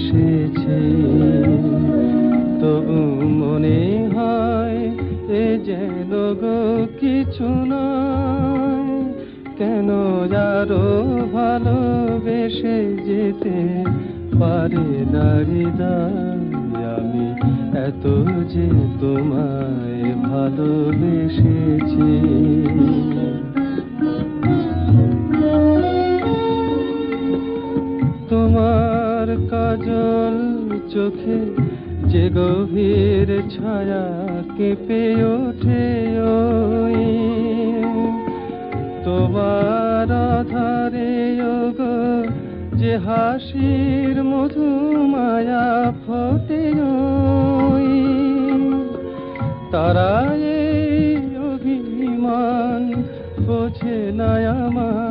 এসেছে, তবু মনে হয় এ যেন গো কিছু নয়। কেন আরো ভালোবেসে যেতে পারে না হৃদয়, আমি এত যে তোমায় ভালোবেসেছি। তোমার কাজল চোখে যে গভীর ছায়া কেঁপে ওঠে, ওই তোমার আধারে ওগো যে হাসির মধু মায়া ফোটে, ওই তারা এই অভিমান বোঝে না আমার।